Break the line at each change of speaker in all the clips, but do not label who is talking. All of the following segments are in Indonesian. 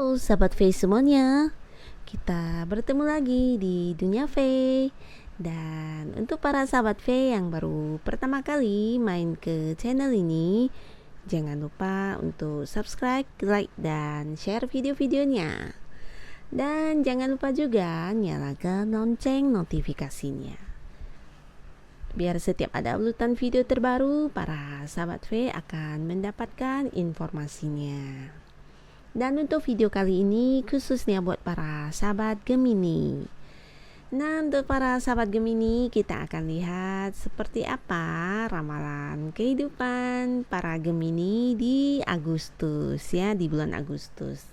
Halo sahabat V semuanya, kita bertemu lagi di Dunia V. Dan untuk para sahabat V yang baru pertama kali main ke channel ini, jangan lupa untuk subscribe, like, dan share video-videonya. Dan jangan lupa juga nyalakan lonceng notifikasinya, biar setiap ada uploadan video terbaru, para sahabat V akan mendapatkan informasinya. Dan untuk video kali ini khususnya buat para sahabat Gemini. Nah, untuk para sahabat Gemini, kita akan lihat seperti apa ramalan kehidupan para Gemini di Agustus ya, di bulan Agustus.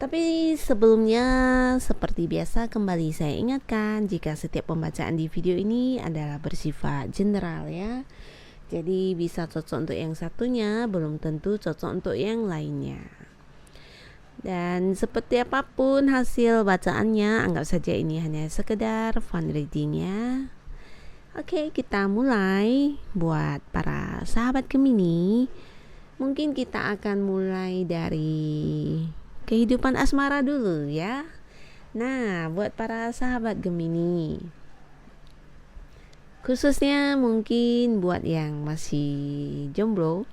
Tapi sebelumnya, seperti biasa kembali saya ingatkan jika setiap pembacaan di video ini adalah bersifat general ya. Jadi bisa cocok untuk yang satunya, belum tentu cocok untuk yang lainnya. Dan seperti apapun hasil bacaannya, anggap saja ini hanya sekedar fun reading ya. Oke, kita mulai. Buat para sahabat Gemini, mungkin kita akan mulai dari kehidupan asmara dulu ya. Nah, buat para sahabat Gemini, khususnya mungkin buat yang masih jomblo,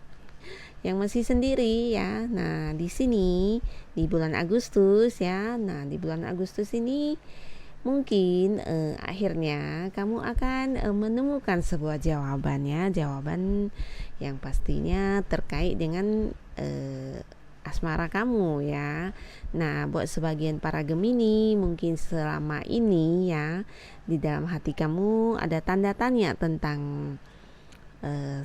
yang masih sendiri ya. Nah, di sini di bulan Agustus ya. Nah, di bulan Agustus ini mungkin akhirnya kamu akan menemukan sebuah jawaban ya, jawaban yang pastinya terkait dengan asmara kamu ya. Nah, buat sebagian para Gemini, mungkin selama ini ya di dalam hati kamu ada tanda tanya tentang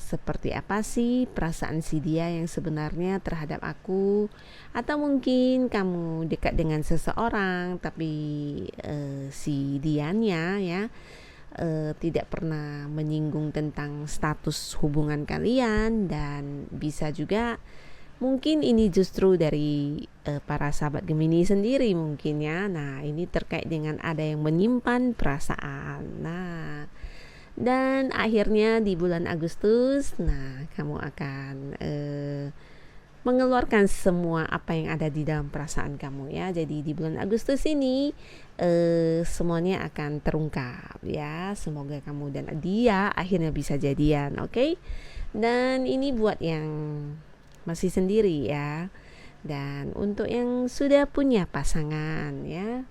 seperti apa sih perasaan si dia yang sebenarnya terhadap aku, atau mungkin kamu dekat dengan seseorang tapi si dianya ya tidak pernah menyinggung tentang status hubungan kalian. Dan bisa juga mungkin ini justru dari para sahabat Gemini sendiri mungkin ya. Nah, ini terkait dengan ada yang menyimpan perasaan. Nah, dan akhirnya di bulan Agustus, nah kamu akan mengeluarkan semua apa yang ada di dalam perasaan kamu ya. Jadi di bulan Agustus ini semuanya akan terungkap ya. Semoga kamu dan dia akhirnya bisa jadian, oke? Dan ini buat yang masih sendiri ya. Dan untuk yang sudah punya pasangan ya,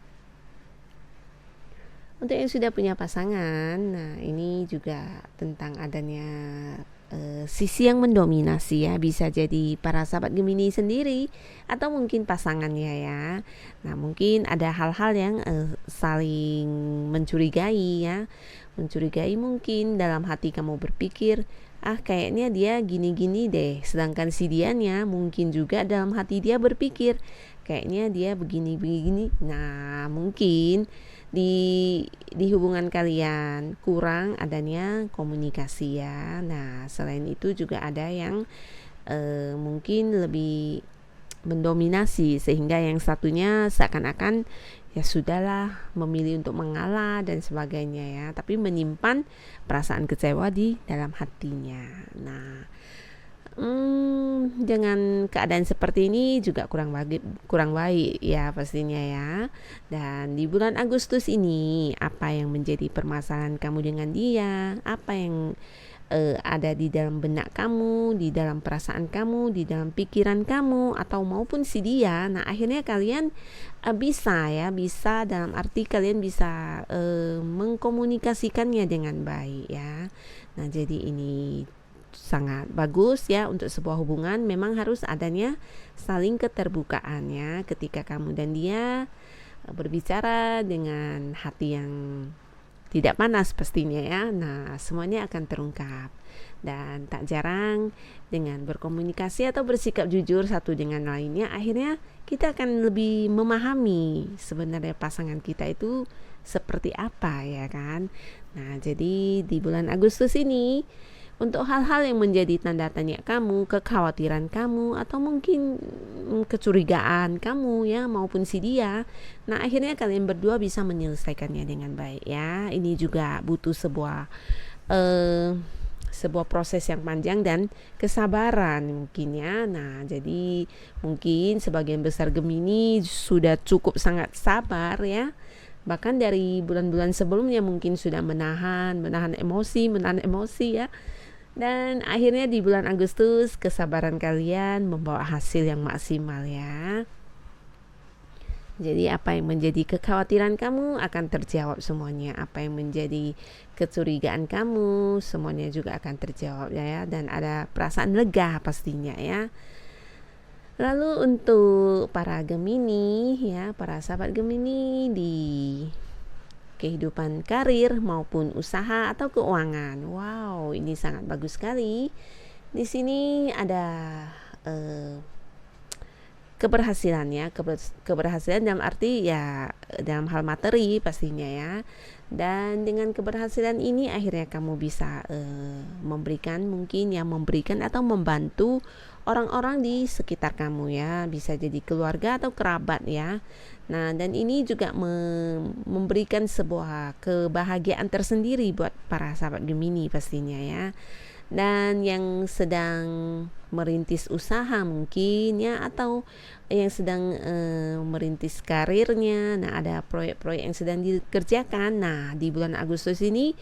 untuk yang sudah punya pasangan, nah ini juga tentang adanya sisi yang mendominasi ya. Bisa jadi para sahabat Gemini sendiri atau mungkin pasangannya ya. Nah, mungkin ada hal-hal yang saling mencurigai ya. Mencurigai mungkin dalam hati kamu berpikir, kayaknya dia gini-gini deh. Sedangkan si dianya mungkin juga dalam hati dia berpikir, kayaknya dia begini-begini. Nah, mungkin di hubungan kalian kurang adanya komunikasi ya. Nah, selain itu juga ada yang mungkin lebih mendominasi, sehingga yang satunya seakan-akan ya sudahlah memilih untuk mengalah dan sebagainya ya, tapi menyimpan perasaan kecewa di dalam hatinya. Nah, dengan keadaan seperti ini juga kurang baik ya pastinya ya. Dan di bulan Agustus ini, apa yang menjadi permasalahan kamu dengan dia, apa yang ada di dalam benak kamu, di dalam perasaan kamu, di dalam pikiran kamu, atau maupun si dia. Nah, akhirnya kalian bisa dalam arti kalian bisa mengkomunikasikannya dengan baik ya. Nah, jadi ini sangat bagus ya untuk sebuah hubungan. Memang harus adanya saling keterbukaan ya, ketika kamu dan dia berbicara dengan hati yang tidak panas pastinya ya. Nah, semuanya akan terungkap. Dan tak jarang dengan berkomunikasi atau bersikap jujur satu dengan lainnya, akhirnya kita akan lebih memahami sebenarnya pasangan kita itu seperti apa ya kan. Nah, jadi di bulan Agustus ini, untuk hal-hal yang menjadi tanda tanya kamu, kekhawatiran kamu, atau mungkin kecurigaan kamu ya, maupun si dia, nah akhirnya kalian berdua bisa menyelesaikannya dengan baik ya. Ini juga butuh sebuah sebuah proses yang panjang dan kesabaran mungkin ya. Nah, jadi mungkin sebagian besar Gemini sudah cukup sangat sabar ya. Bahkan dari bulan-bulan sebelumnya mungkin sudah menahan emosi ya. Dan akhirnya di bulan Agustus kesabaran kalian membawa hasil yang maksimal ya. Jadi apa yang menjadi kekhawatiran kamu akan terjawab semuanya. Apa yang menjadi kecurigaan kamu semuanya juga akan terjawab ya. Dan ada perasaan lega pastinya ya. Lalu untuk para Gemini ya, para sahabat Gemini di kehidupan karir maupun usaha atau keuangan. Wow, ini sangat bagus sekali. Di sini ada keberhasilan ya, keberhasilan dalam arti ya dalam hal materi pastinya ya. Dan dengan keberhasilan ini akhirnya kamu bisa memberikan atau membantu orang-orang di sekitar kamu ya, bisa jadi keluarga atau kerabat ya. Nah, dan ini juga memberikan sebuah kebahagiaan tersendiri buat para sahabat Gemini pastinya ya. Dan yang sedang merintis usaha mungkin ya, atau yang sedang merintis karirnya, nah ada proyek-proyek yang sedang dikerjakan. Nah, di bulan Agustus ini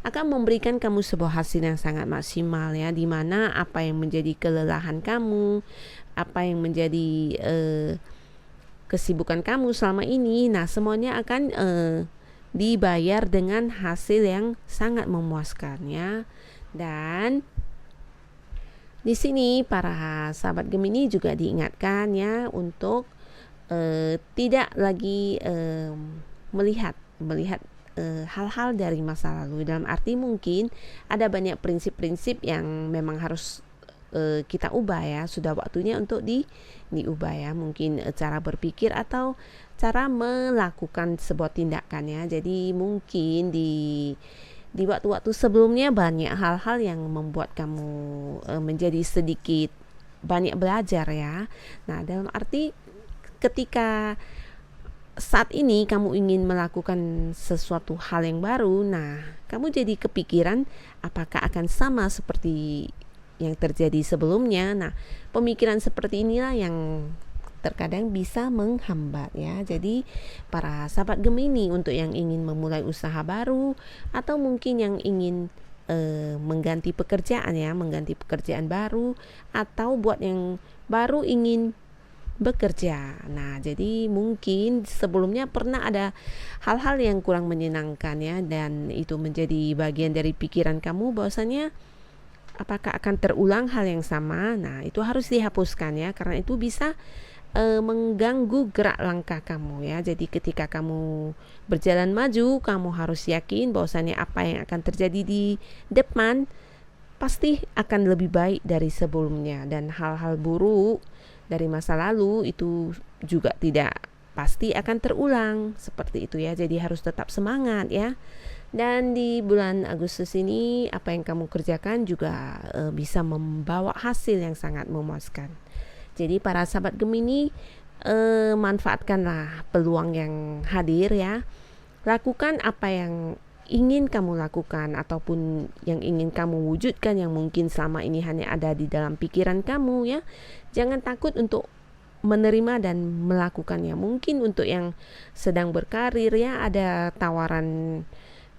akan memberikan kamu sebuah hasil yang sangat maksimal ya, di mana apa yang menjadi kelelahan kamu, apa yang menjadi kesibukan kamu selama ini, nah semuanya akan dibayar dengan hasil yang sangat memuaskan ya. Dan di sini para sahabat Gemini juga diingatkan ya untuk tidak lagi melihat hal-hal dari masa lalu. Dalam arti mungkin ada banyak prinsip-prinsip yang memang harus kita ubah ya, sudah waktunya untuk diubah ya, mungkin cara berpikir atau cara melakukan sebuah tindakan ya. Jadi mungkin di waktu-waktu sebelumnya banyak hal-hal yang membuat kamu menjadi sedikit banyak belajar ya. Nah, dalam arti ketika saat ini kamu ingin melakukan sesuatu hal yang baru, nah kamu jadi kepikiran apakah akan sama seperti yang terjadi sebelumnya. Nah, pemikiran seperti inilah yang terkadang bisa menghambat ya. Jadi para sahabat Gemini untuk yang ingin memulai usaha baru atau mungkin yang ingin mengganti pekerjaan baru, atau buat yang baru ingin bekerja. Nah, jadi mungkin sebelumnya pernah ada hal-hal yang kurang menyenangkan ya, dan itu menjadi bagian dari pikiran kamu bahwasanya apakah akan terulang hal yang sama. Nah, itu harus dihapuskan ya, karena itu bisa mengganggu gerak langkah kamu ya. Jadi ketika kamu berjalan maju, kamu harus yakin bahwasanya apa yang akan terjadi di depan pasti akan lebih baik dari sebelumnya, dan hal-hal buruk dari masa lalu itu juga tidak pasti akan terulang seperti itu ya. Jadi harus tetap semangat ya. Dan di bulan Agustus ini apa yang kamu kerjakan juga bisa membawa hasil yang sangat memuaskan. Jadi para sahabat Gemini, manfaatkanlah peluang yang hadir ya. Lakukan apa yang ingin kamu lakukan ataupun yang ingin kamu wujudkan, yang mungkin selama ini hanya ada di dalam pikiran kamu ya. Jangan takut untuk menerima dan melakukannya. Mungkin untuk yang sedang berkarir ya, ada tawaran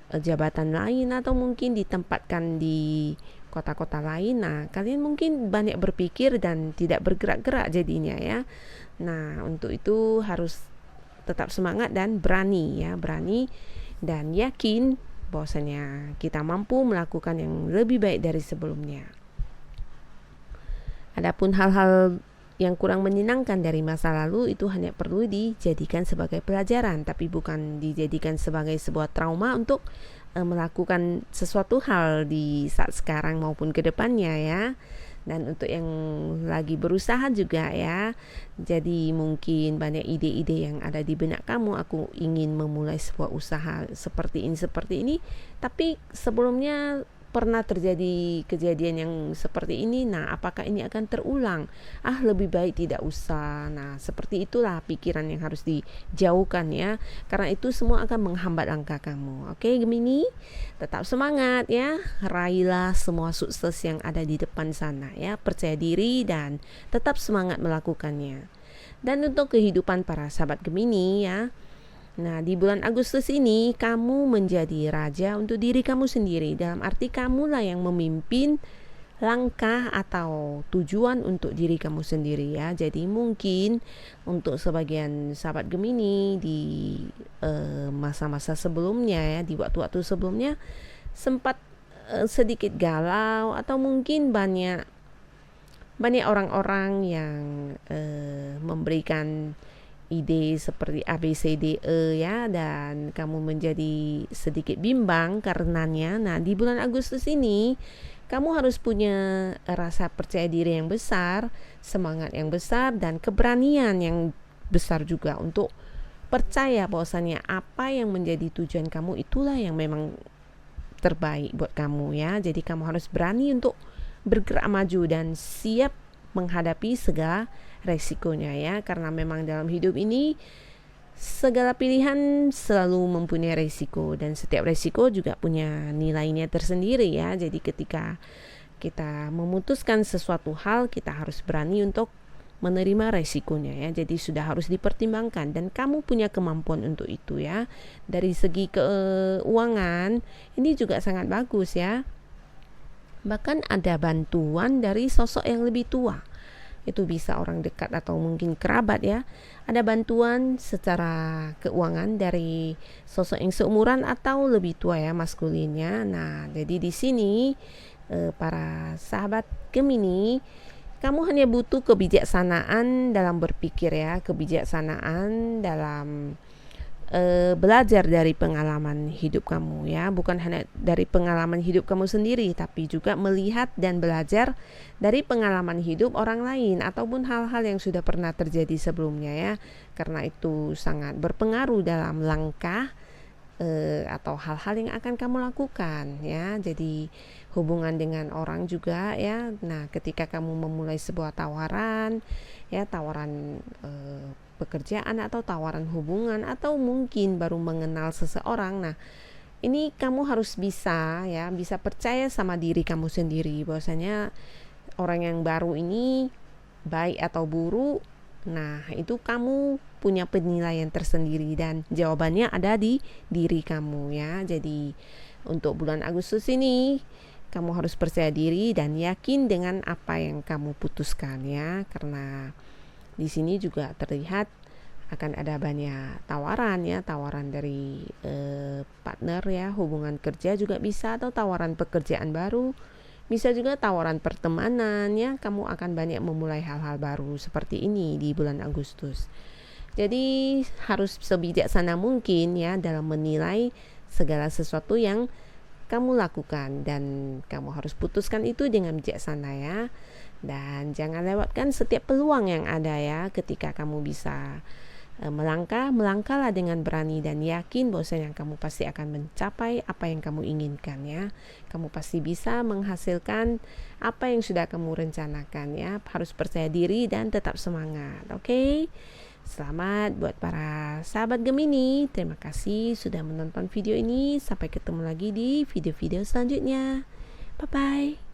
jabatan lain atau mungkin ditempatkan di kota-kota lain. Nah, kalian mungkin banyak berpikir dan tidak bergerak-gerak jadinya ya. Nah, untuk itu harus tetap semangat dan berani ya, berani dan yakin bahwasanya kita mampu melakukan yang lebih baik dari sebelumnya. Adapun hal-hal yang kurang menyenangkan dari masa lalu itu hanya perlu dijadikan sebagai pelajaran, tapi bukan dijadikan sebagai sebuah trauma untuk melakukan sesuatu hal di saat sekarang maupun ke depannya ya. Dan untuk yang lagi berusaha juga ya, jadi mungkin banyak ide-ide yang ada di benak kamu, aku ingin memulai sebuah usaha seperti ini, tapi sebelumnya pernah terjadi kejadian yang seperti ini, nah apakah ini akan terulang? Lebih baik tidak usah. Nah, seperti itulah pikiran yang harus dijauhkan ya, karena itu semua akan menghambat langkah kamu. Oke, Gemini, tetap semangat ya, raihlah semua sukses yang ada di depan sana ya, percaya diri dan tetap semangat melakukannya. Dan untuk kehidupan para sahabat Gemini ya, nah, di bulan Agustus ini kamu menjadi raja untuk diri kamu sendiri. Dalam arti kamulah yang memimpin langkah atau tujuan untuk diri kamu sendiri ya. Jadi mungkin untuk sebagian sahabat Gemini di masa-masa sebelumnya ya, di waktu-waktu sebelumnya sempat sedikit galau atau mungkin banyak orang-orang yang memberikan ide seperti A, B, C, D, E ya, dan kamu menjadi sedikit bimbang karenanya. Nah, di bulan Agustus ini kamu harus punya rasa percaya diri yang besar, semangat yang besar, dan keberanian yang besar juga untuk percaya bahwasannya apa yang menjadi tujuan kamu itulah yang memang terbaik buat kamu ya. Jadi kamu harus berani untuk bergerak maju dan siap menghadapi segala resikonya ya, karena memang dalam hidup ini segala pilihan selalu mempunyai resiko dan setiap resiko juga punya nilainya tersendiri ya. Jadi ketika kita memutuskan sesuatu hal, kita harus berani untuk menerima resikonya ya. Jadi sudah harus dipertimbangkan dan kamu punya kemampuan untuk itu ya. Dari segi keuangan ini juga sangat bagus ya. Bahkan ada bantuan dari sosok yang lebih tua. Itu bisa orang dekat atau mungkin kerabat ya. Ada bantuan secara keuangan dari sosok yang seumuran atau lebih tua ya, maskulinnya. Nah, jadi di sini para sahabat Gemini, kamu hanya butuh kebijaksanaan dalam berpikir ya, kebijaksanaan dalam belajar dari pengalaman hidup kamu ya, bukan hanya dari pengalaman hidup kamu sendiri, tapi juga melihat dan belajar dari pengalaman hidup orang lain ataupun hal-hal yang sudah pernah terjadi sebelumnya ya, karena itu sangat berpengaruh dalam langkah atau hal-hal yang akan kamu lakukan ya. Jadi hubungan dengan orang juga ya. Nah, ketika kamu memulai sebuah tawaran ya, tawaran pekerjaan atau tawaran hubungan atau mungkin baru mengenal seseorang, nah ini kamu harus bisa percaya sama diri kamu sendiri bahwasanya orang yang baru ini baik atau buruk, nah itu kamu punya penilaian tersendiri dan jawabannya ada di diri kamu ya. Jadi untuk bulan Agustus ini kamu harus percaya diri dan yakin dengan apa yang kamu putuskan ya, karena di sini juga terlihat akan ada banyak tawaran ya, tawaran dari partner ya, hubungan kerja juga bisa, atau tawaran pekerjaan baru, bisa juga tawaran pertemanan ya. Kamu akan banyak memulai hal-hal baru seperti ini di bulan Agustus. Jadi harus sebijaksana mungkin ya dalam menilai segala sesuatu yang kamu lakukan, dan kamu harus putuskan itu dengan bijaksana ya. Dan jangan lewatkan setiap peluang yang ada ya. Ketika kamu bisa melangkahlah dengan berani dan yakin bahwasanya kamu pasti akan mencapai apa yang kamu inginkan ya. Kamu pasti bisa menghasilkan apa yang sudah kamu rencanakan ya. Harus percaya diri dan tetap semangat. Oke? Selamat buat para sahabat Gemini. Terima kasih sudah menonton video ini. Sampai ketemu lagi di video-video selanjutnya. Bye bye.